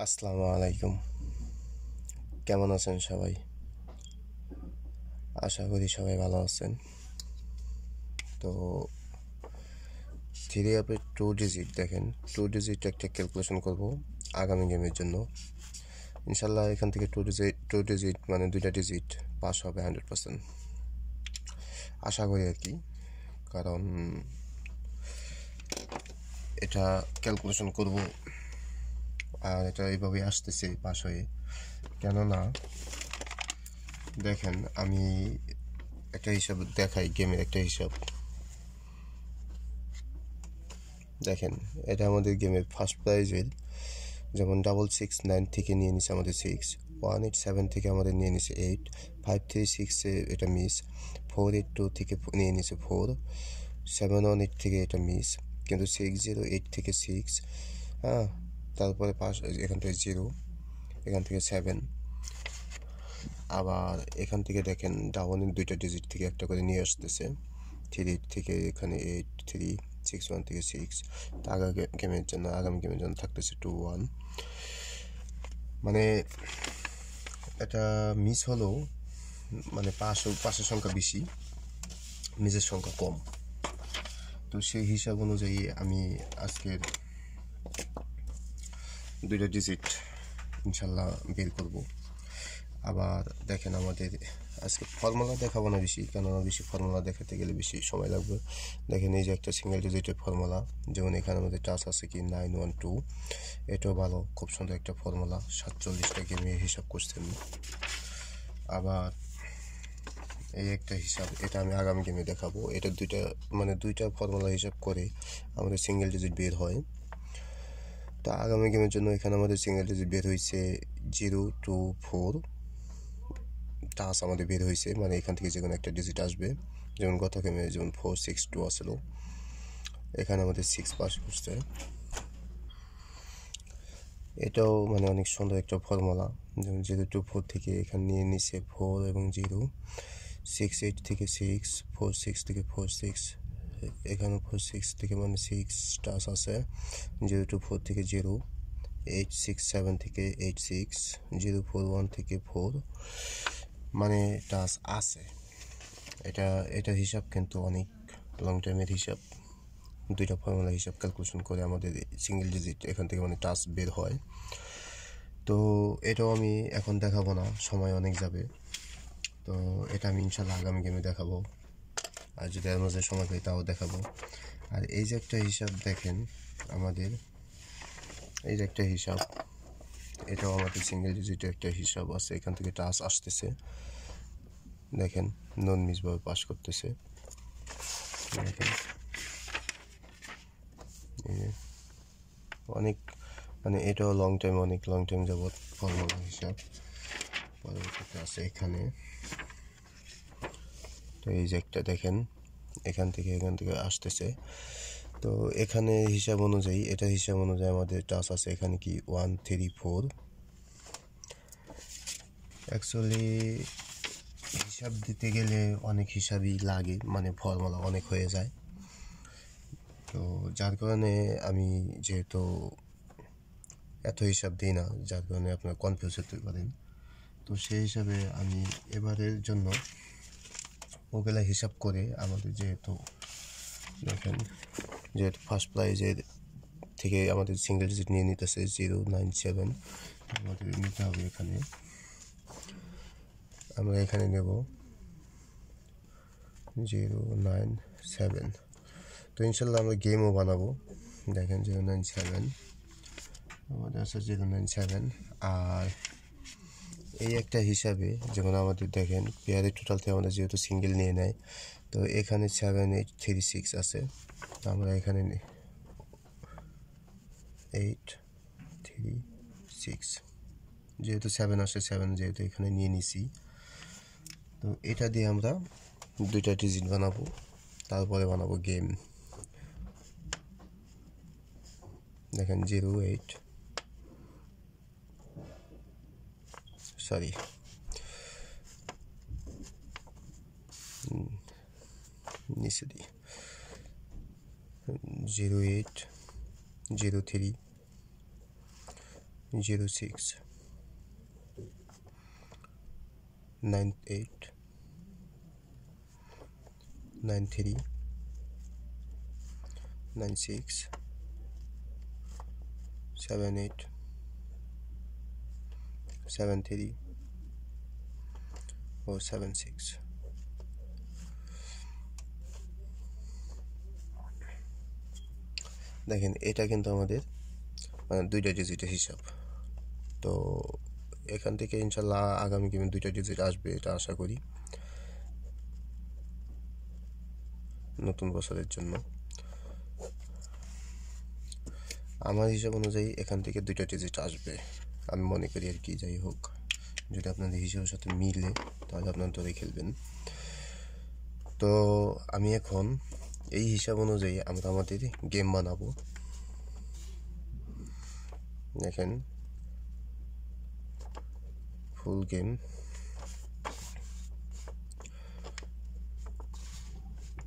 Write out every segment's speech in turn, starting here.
আসসালামু আলাইকুম। কেমন আছেন সবাই? আশা করি সবাই ভালো আছেন। তো থ্রি আপে টু ডিজিট দেখেন, টু ডিজিট একটা ক্যালকুলেশন করব আগামী গেমের জন্য। ইনশাল্লাহ এখান থেকে টু ডিজিট মানে দুইটা ডিজিট পাস হবে 100%, আশা করি আর কি। কারণ এটা ক্যালকুলেশন করব আর এটা এইভাবেই আসতেছে পাস হয়ে। কেননা দেখেন, আমি একটা হিসাব দেখাই, গেমের একটা হিসাব দেখেন। এটা আমাদের গেমের ফার্স্ট প্রাইজের, যেমন 669 থেকে নিয়ে নিছে আমাদের 6, 187 থেকে আমাদের নিয়ে নিছে 8, 536 এটা মিস, 482 থেকে নিয়ে নিছে 4, 718 থেকে এটা মিস, কিন্তু 608 থেকে 6, হ্যাঁ, তারপরে পাস এখান থেকে 0, এখান থেকে 7, আবার এখান থেকে দেখেন ডাউনের দুইটা ডিজিট থেকে একটা করে নিয়ে আসতেছে, 3 থেকে এখানে 8, 3, 6 1 থেকে 6। আগামী গেমের জন্য থাকতেছে 2 1। মানে এটা মিস হলেও মানে পাশের সংখ্যা বেশি, মিসের সংখ্যা কম। তো সেই হিসাব অনুযায়ী আমি আজকের দুইটা ডিজিট ইনশাল্লাহ বের করব। আবার দেখেন, আমাদের আজকে ফর্মুলা দেখাবো না বেশি, কেননা বেশি ফর্মুলা দেখাতে গেলে বেশি সময় লাগবে। দেখেন, এই যে একটা সিঙ্গেল ডিজিটের ফর্মুলা, যেমন এখানে আমাদের টাচ আছে কি 912, এটাও ভালো, খুব সুন্দর একটা ফর্মুলা, 47টা গেমে হিসাব করছেন। আবার এই একটা হিসাব, এটা আমি আগামী গেমে দেখাবো। এটা দুইটা ফর্মুলা হিসাব করে আমাদের সিঙ্গেল ডিজিট বের হয়। তো আগামী গেমের জন্য এখানে আমাদের সিঙ্গেল ডিজিট বের হয়েছে 024, টাচ আমাদের বের হয়েছে, মানে এখান থেকে যে কোনো একটা ডিজিট আসবে। যেমন গত গেমে যেমন 462 আসলো, এখানে আমাদের 6 পাস করছে। এটাও মানে অনেক সুন্দর একটা ফর্মুলা, যেমন 024 থেকে এখানে নিয়ে নিচ্ছে 4 এবং 0, 68 থেকে 6, 46 থেকে 46, এখানে 46 থেকে মানে 6 টাচ আছে, 024 থেকে 0, 867 থেকে 86, 041 থেকে 4, মানে টাচ আছে। এটা হিসাব কিন্তু অনেক লং টাইমের হিসাব। দুইটা ফর্মুলা হিসাব ক্যালকুলেশন করে আমাদের সিঙ্গেল ডিজিট এখান থেকে মানে টাচ বের হয়। তো এটাও আমি এখন দেখাবো না, সময় অনেক যাবে। তো এটা আমি ইনশাল্লাহ আগামী গেমে দেখাবো, আর যদি এর মাঝে সময় পাই তাও দেখাবো। আর এই যে একটা হিসাব দেখেন, আমাদের এই যে একটা হিসাব, এটাও আমাদের সিঙ্গেল ডিজিটের একটা হিসাব আছে, এখান থেকে টাচ আসতেছে। দেখেন, নন মিসভাবে পাস করতেছে। দেখেন, অনেক মানে এটাও অনেক লং টাইম যাবৎ ফর্মুলা হিসাব পরবর্তীতে আছে এখানে। তো এই যে একটা দেখেন, এখান থেকে আসতেছে। তো এখানে হিসাব অনুযায়ী আমাদের টাচ আছে এখানে কি 134। অ্যাকচুয়ালি হিসাব দিতে গেলে অনেক হিসাবই লাগে, মানে ফর্মুলা অনেক হয়ে যায়। তো যার কারণে আমি যেহেতু এত হিসাব দিই না, যার কারণে আপনার কনফিউজ হতে পারেন। তো সেই হিসাবে আমি এবারের জন্য ওগুলা হিসাব করে আমাদের যেহেতু ফার্স্ট প্রাইজের থেকে আমাদের সিঙ্গেল ডিজিট নিয়ে নিতেছে 097, আমাদের নিতে হবে এখানে। আমরা এখানে নেব 097। তো ইনশাল্লাহ আমরা গেমও বানাবো। দেখেন 097 আমাদের আছে 097। আর এই একটা হিসাবে যেমন আমাদের দেখেন পেয়ারের টোটাল থেকে আমাদের যেহেতু সিঙ্গেল নিয়ে নেয়, তো এখানে 7836 আছে, আমরা এখানে 836, যেহেতু 7 আসে 7 যেহেতু এখানে নিয়ে নিছি। তো এটা দিয়ে আমরা দুইটা ডিজিট বানাবো, তারপরে বানাবো গেম। দেখেন 08 নিচে দিই 0803 06 98 93 96 78 73 ও 76। দেখেন এটা কিন্তু আমাদের দুইটা ডিজিটের হিসাব। তো এখান থেকে ইনশাল্লাহ আগামী গেমে দুইটা ডিজিট আসবে, এটা আশা করি নতুন বছরের জন্য। আমার হিসাব অনুযায়ী এখান থেকে দুইটা ডিজিট আসবে আমি মনে করি আর কি। যাই হোক, যদি আপনাদের হিসাবের সাথে মিলে তাহলে আপনারা ধরে খেলবেন। তো আমি এখন এই হিসাব অনুযায়ী আমরা আমাদের গেম বানাবো। দেখেন ফুল গেম।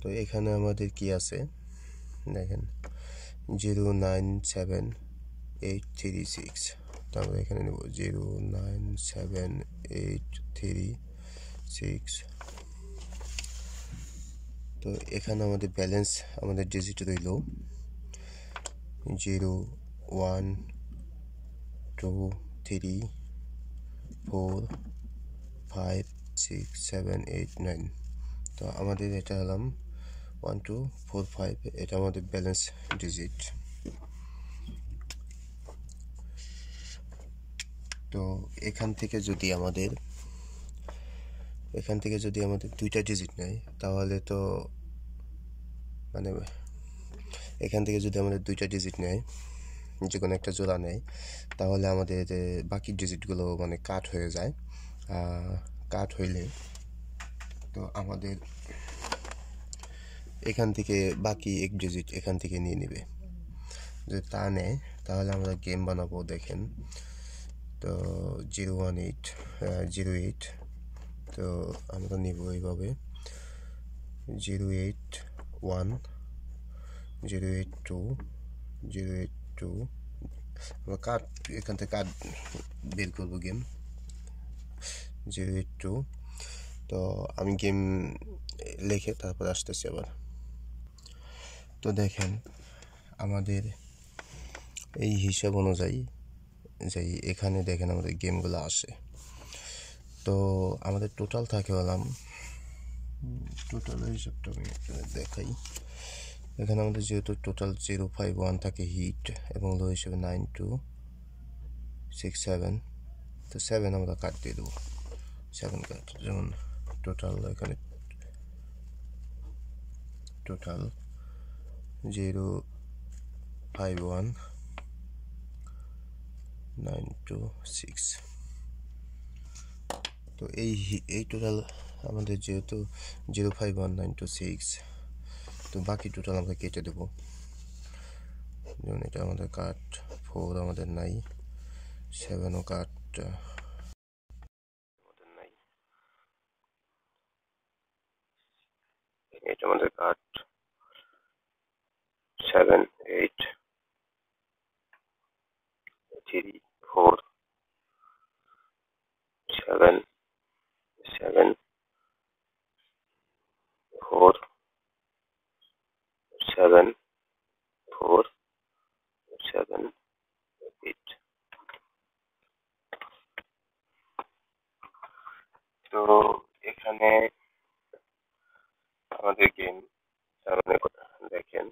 তো এখানে আমাদের কি আছে দেখেন 097836। তো আমরা এখানে নেব 097836। তো এখানে আমাদের ব্যালেন্স আমাদের ডিজিট রইল 0 1 2 3 4 5 6 7 8 9। তো আমাদের এটা হলাম 1 2 4 5, এটা আমাদের ব্যালেন্স ডিজিট। তো এখান থেকে যদি আমাদের দুইটা ডিজিট নেয় তাহলে তো মানে এখান থেকে যদি আমাদের দুইটা ডিজিট নেয়, যে কোনো একটা জোড়া নেয়, তাহলে আমাদের বাকি ডিজিটগুলো মানে কাট হয়ে যায়। কাট হইলে তো আমাদের এখান থেকে বাকি এক ডিজিট এখান থেকে নিয়ে নেবে। যদি তা নেয় তাহলে আমরা গেম বানাবো। দেখেন তো 018 তো আমরা নিব এইভাবে 081 082 082। আমরা কার্ড এখান থেকে কার্ড বের করবো গেম 082। তো আমি গেম লিখে তারপর আসতেছি আবার। তো দেখেন আমাদের এই হিসাব অনুযায়ী যে এখানে দেখেন আমাদের গেমগুলো আসে। তো আমাদের টোটাল থাকে হলাম, টোটালের হিসাবটা আমি দেখাই। এখানে আমাদের যেহেতু টোটাল 051 থাকে হিট এবং লো হিসেবে 9267। তো 7 আমরা কাট দিয়ে দেবো, 7 কাট। যেমন টোটাল এখানে টোটাল 051926। তো এই টোটাল আমাদের যেহেতু 051926, তো বাকি টোটাল আমরা কেটে দেবো। যেমন এটা আমাদের কাট 4 আমাদের নাই, 7ও কাট আমাদের নাই, এটা আমাদের কাট 7 8 3 4 7 7 4 7 4 7 8। তো এখানে আমাদের গেম সামনে দেখেন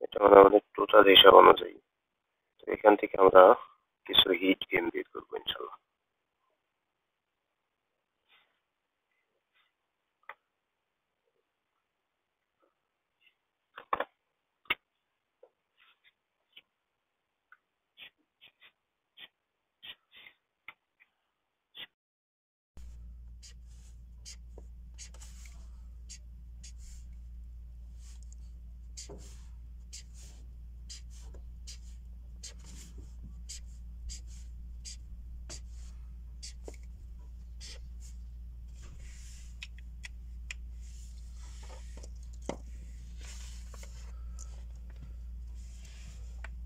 এটা হলো আমাদের টোটাল হিসাব অনুযায়ী। তো এখান থেকে আমরা কিছু হিট গেম বের করবো ইনশাল্লাহ।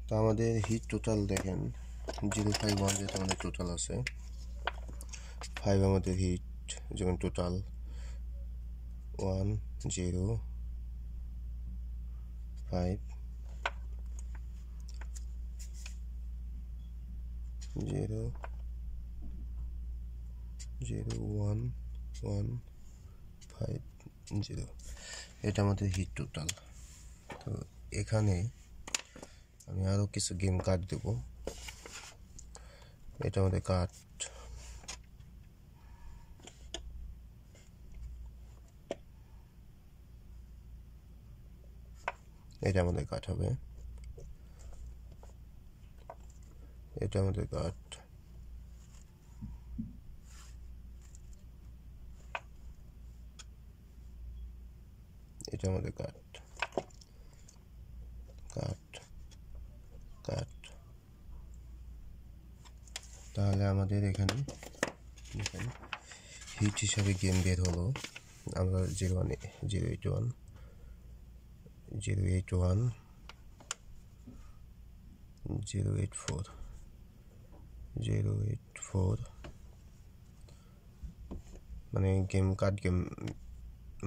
তো আমাদের হিট টোটাল দেখেন 051 যেটা আমাদের টোটাল আছে 5 আমাদের হিট যেমন টোটাল 1 0 5 0 0 1 1 5 0 এটা আমাদের হিট টোটাল। তো এখানে আমি আরও কিছু গেম কার্ড দেব। এটা আমাদের কার্ড, এটা আমাদের কার্ড হবে, এটা আমাদের কার্ড, এটা আমাদের কার্ড, কার্ড কার্ড। তাহলে আমাদের এখানে দেখেন হিট হিসাবে গেম বের হলো। আমরা 081 081 084 084 মানে গেম কার্ড গেম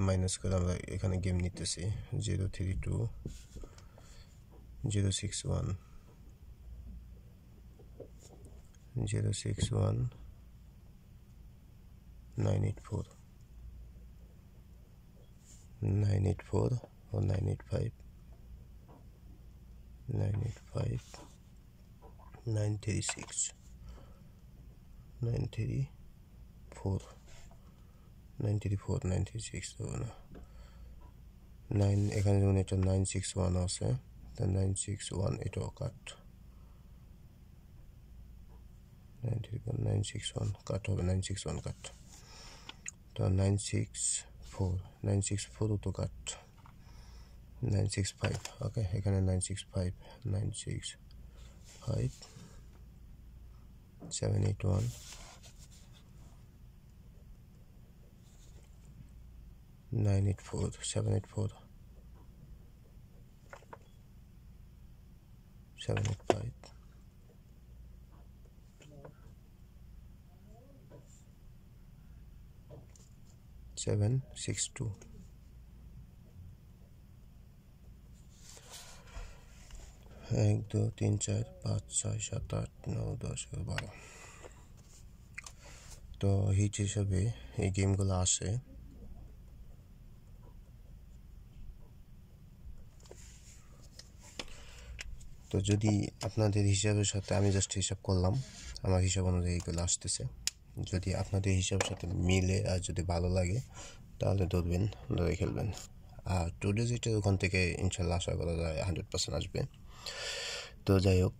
মাইনাস করে আমরা এখানে গেম নিতেছি 032 061 061 984 984 or 985 985 936 934 934 936 তো না 9 এখানে যেমন এটা 961 আছে, তো 961 এটাও কাট, 961 কাট হবে, 961 কাট। তো 964 তো কাট, 965 ওকে, এখানে 965 965 781 984 784 785 762 1 2 3 4 5 6 7 8 9 10 12। তো হিট হিসাবে এই গেমগুলো আসে। তো যদি আপনাদের হিসাবের সাথে, আমি জাস্ট হিসাব করলাম, আমার হিসাব অনুযায়ী এগুলো আসতেছে, যদি আপনাদের হিসাবের সাথে মিলে আর যদি ভালো লাগে তাহলে ধরবেন, ধরে খেলবেন। আর টুডে যেটা ওখান থেকে ইনশাল্লাহ আশা করা যায় 100% আসবে। তো যাই হোক,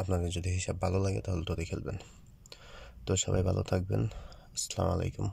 আপনাদের যদি হিসাব ভালো লাগে তাহলে ধরে খেলবেন। তো সবাই ভালো থাকবেন, আসসালামু আলাইকুম।